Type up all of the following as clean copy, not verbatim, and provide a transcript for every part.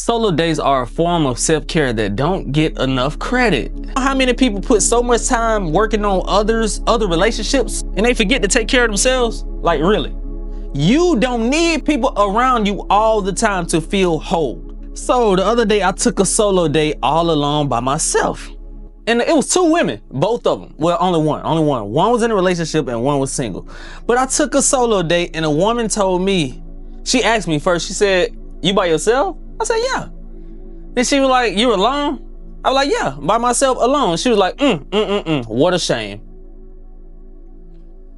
Solo dates are a form of self-care that don't get enough credit. How many people put so much time working on other relationships and they forget to take care of themselves? Like, really? You don't need people around you all the time to feel whole. So the other day I took a solo date all alone by myself. And it was 2 women, both of them. Well, only one. One was in a relationship and one was single. But I took a solo date and a woman told me, she asked me first, she said, "You by yourself?" I said, "Yeah." Then she was like, "You alone?" I was like, "Yeah, by myself alone." She was like, what a shame.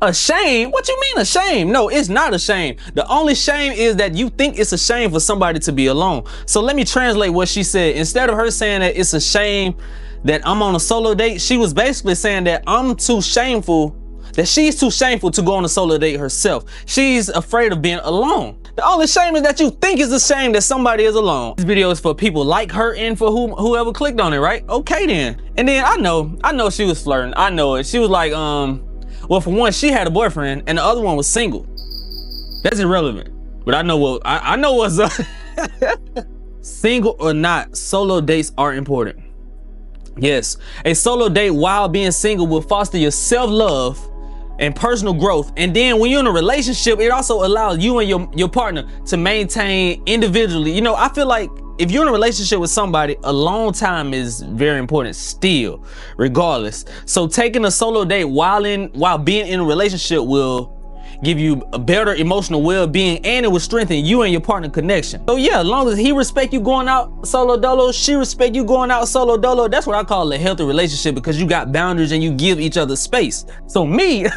A shame? What you mean a shame? No, it's not a shame. The only shame is that you think it's a shame for somebody to be alone. So let me translate what she said. Instead of her saying that it's a shame that I'm on a solo date, she was basically saying that she's too shameful to go on a solo date herself. She's afraid of being alone. The only shame is that you think it's a shame that somebody is alone. This video is for people like her and for whoever clicked on it, right? Okay then. And then I know she was flirting. I know it. She was like, well, for one, she had a boyfriend and the other one was single. That's irrelevant. But I know what's up. Single or not, solo dates are important. Yes, a solo date while being single will foster your self-love and personal growth. And then when you're in a relationship, it also allows you and your partner to maintain individually. You know, I feel like if you're in a relationship with somebody, alone time is very important still, regardless. So taking a solo date while being in a relationship will give you a better emotional well-being, and it will strengthen you and your partner connection. So yeah, as long as he respect you going out solo dolo, she respect you going out solo dolo, that's what I call a healthy relationship, because you got boundaries and you give each other space. So me,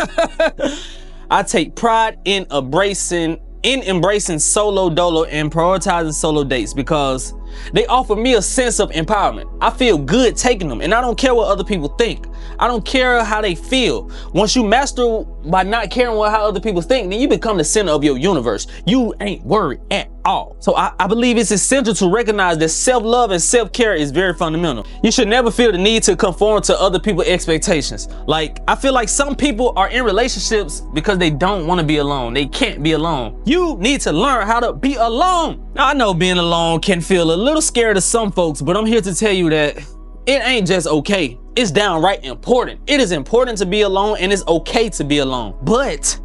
I take pride in embracing solo dolo and prioritizing solo dates because they offer me a sense of empowerment. I feel good taking them, and I don't care what other people think. I don't care how they feel. Once you master by not caring how other people think, then you become the center of your universe. You ain't worried at all. So I believe it's essential to recognize that self-love and self-care is very fundamental. You should never feel the need to conform to other people's expectations. Like, I feel like some people are in relationships because they don't want to be alone. They can't be alone. You need to learn how to be alone. Now, I know being alone can feel a little scary to some folks, but I'm here to tell you that it ain't just okay. It's downright important. It is important to be alone, and it's okay to be alone. But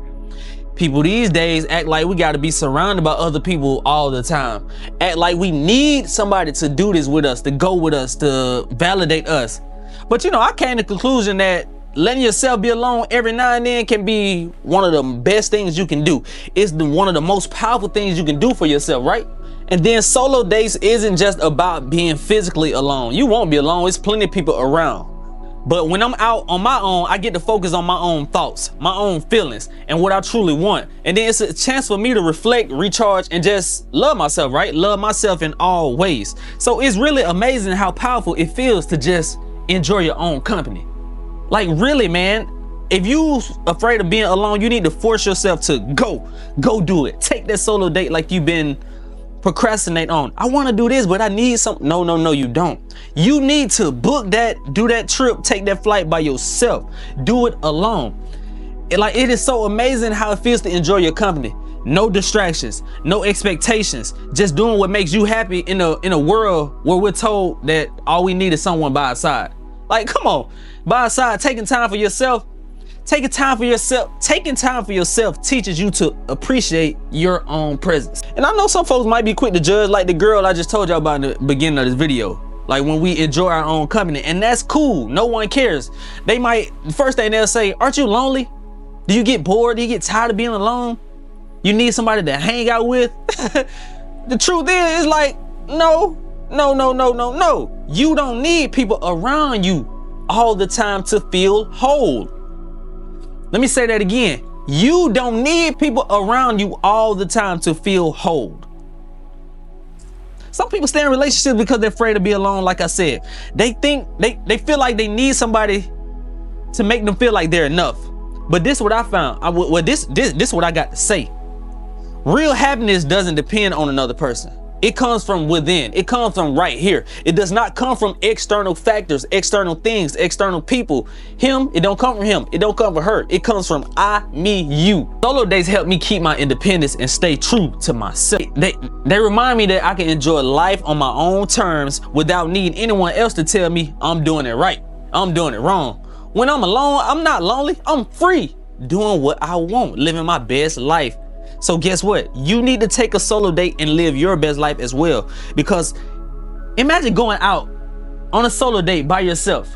people these days act like we gotta be surrounded by other people all the time. Act like we need somebody to do this with us, to go with us, to validate us. But you know, I came to the conclusion that letting yourself be alone every now and then can be one of the best things you can do. It's one of the most powerful things you can do for yourself, right? And then solo dates isn't just about being physically alone. You won't be alone. There's plenty of people around. But when I'm out on my own, I get to focus on my own thoughts, my own feelings, and what I truly want. And then it's a chance for me to reflect, recharge, and just love myself, right? Love myself in all ways. So it's really amazing how powerful it feels to just enjoy your own company. Like, really, man, if you afraid of being alone, you need to force yourself to go do it. Take that solo date like you've been procrastinate on. I want to do this, but I need something. No, you don't. You need to book that, do that trip, take that flight by yourself. Do it alone. It is so amazing how it feels to enjoy your company. No distractions, no expectations, just doing what makes you happy in a world where we're told that all we need is someone by our side. Like, come on, by our side, taking time for yourself. Taking time for yourself teaches you to appreciate your own presence. And I know some folks might be quick to judge, like the girl I just told y'all about in the beginning of this video. Like, when we enjoy our own company, and that's cool. No one cares. The first thing they'll say, aren't you lonely? Do you get bored? Do you get tired of being alone? You need somebody to hang out with? The truth is like, no. You don't need people around you all the time to feel whole. Let me say that again. You don't need people around you all the time to feel whole. Some people stay in relationships because they're afraid to be alone. Like I said, they feel like they need somebody to make them feel like they're enough. But this is what I found. This is what I got to say. Real happiness doesn't depend on another person. It comes from within. It comes from right here. It does not come from external factors, external things, external people. Him, it don't come from him. It don't come from her. It comes from I, me, you. Solo dates help me keep my independence and stay true to myself. They remind me that I can enjoy life on my own terms without needing anyone else to tell me I'm doing it right, I'm doing it wrong. When I'm alone, I'm not lonely. I'm free, doing what I want, living my best life. So guess what? You need to take a solo date and live your best life as well. Because imagine going out on a solo date by yourself.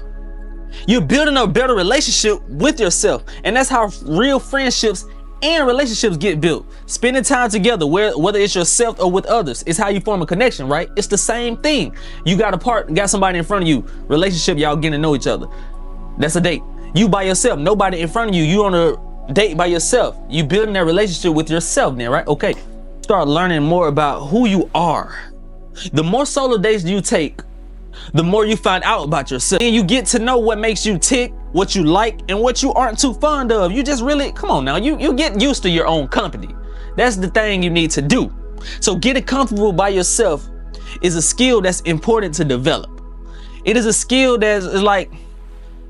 You're building a better relationship with yourself. And that's how real friendships and relationships get built. Spending time together, whether it's yourself or with others, is how you form a connection, right? It's the same thing. You got somebody in front of you. Relationship, y'all getting to know each other. That's a date. You by yourself, nobody in front of you. You on a date by yourself. You building that relationship with yourself then, right? Okay. Start learning more about who you are. The more solo dates you take, the more you find out about yourself. And you get to know what makes you tick, what you like, and what you aren't too fond of. You just really, come on now, you get used to your own company. That's the thing you need to do. So getting comfortable by yourself is a skill that's important to develop. It is a skill that's like,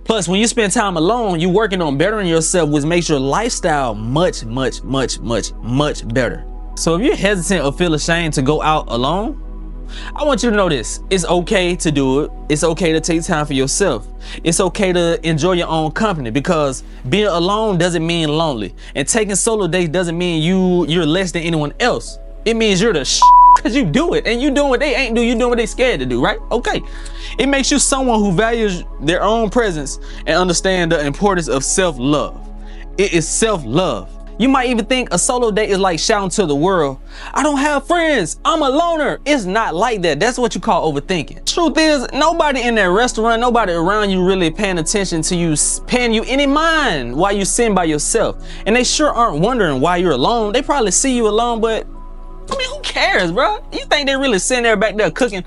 plus, when you spend time alone, you're working on bettering yourself, which makes your lifestyle much, much, much, much, much better. So if you're hesitant or feel ashamed to go out alone, I want you to know this. It's okay to do it. It's okay to take time for yourself. It's okay to enjoy your own company, because being alone doesn't mean lonely. And taking solo dates doesn't mean you're less than anyone else. It means you're the because you do it, and you doing what they ain't do. You doing what they scared to do, right? Okay. It makes you someone who values their own presence and understand the importance of self-love. It is self-love. You might even think a solo date is like shouting to the world, I don't have friends, I'm a loner. It's not like that. That's what you call overthinking. Truth is, nobody in that restaurant, nobody around you really paying attention to you, paying you any mind while you sitting by yourself. And they sure aren't wondering why you're alone. They probably see you alone, but I mean, who cares, bro? You think they really sitting there back there cooking?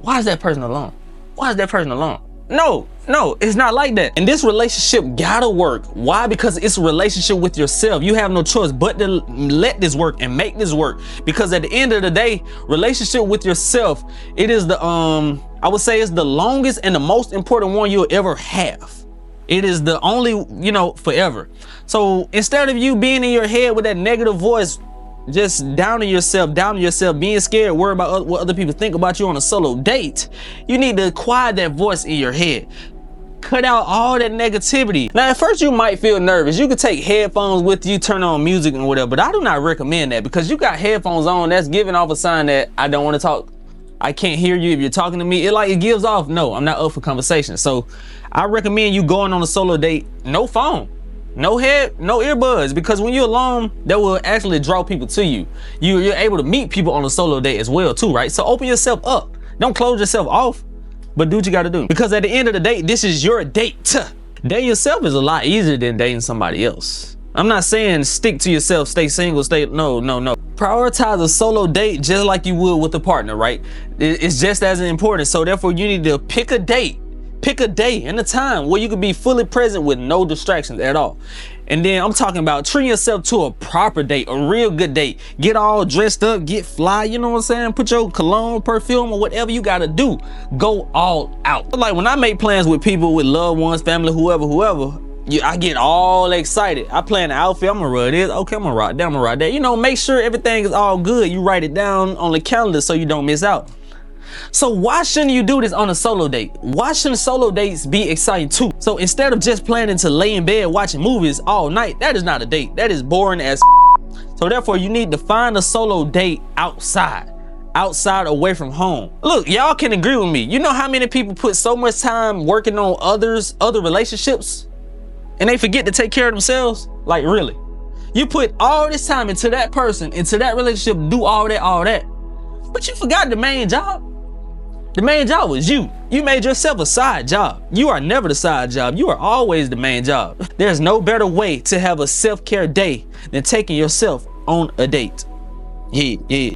Why is that person alone? Why is that person alone? No, it's not like that. And this relationship gotta work. Why? Because it's a relationship with yourself. You have no choice but to let this work and make this work. Because at the end of the day, relationship with yourself, it is the, I would say it's the longest and the most important one you'll ever have. It is the only, forever. So instead of you being in your head with that negative voice, just downing yourself, being scared, worried about what other people think about you on a solo date, you need to quiet that voice in your head. Cut out all that negativity. Now, at first you might feel nervous. You could take headphones with you, turn on music and whatever, but I do not recommend that, because you got headphones on, that's giving off a sign that I don't want to talk. I can't hear you if you're talking to me. It gives off, no, I'm not up for conversation. So I recommend you going on a solo date, no phone. No earbuds, because when you're alone, that will actually draw people to you. You're able to meet people on a solo date as well too, right? So open yourself up. Don't close yourself off, but do what you gotta do. Because at the end of the day, this is your date. Dating yourself is a lot easier than dating somebody else. I'm not saying stick to yourself, stay single, no. Prioritize a solo date just like you would with a partner, right? It's just as important. So therefore, you need to pick a date. Pick a day and a time where you can be fully present with no distractions at all. And then I'm talking about treating yourself to a proper date, a real good date. Get all dressed up, get fly, you know what I'm saying? Put your cologne, perfume, or whatever you gotta do. Go all out. Like when I make plans with people, with loved ones, family, whoever, I get all excited. I plan the outfit, I'm gonna run this, okay, I'm gonna rock that, I'm gonna rock that. Make sure everything is all good. You write it down on the calendar so you don't miss out. So why shouldn't you do this on a solo date? Why shouldn't solo dates be exciting too? So instead of just planning to lay in bed watching movies all night, that is not a date. That is boring as So therefore, you need to find a solo date outside away from home. Look, y'all can agree with me. You know how many people put so much time working on other relationships and they forget to take care of themselves? Like, really? You put all this time into that person, into that relationship, do all that, but you forgot the main job. The main job was you. You made yourself a side job. You are never the side job. You are always the main job. There's no better way to have a self-care day than taking yourself on a date. Yeah.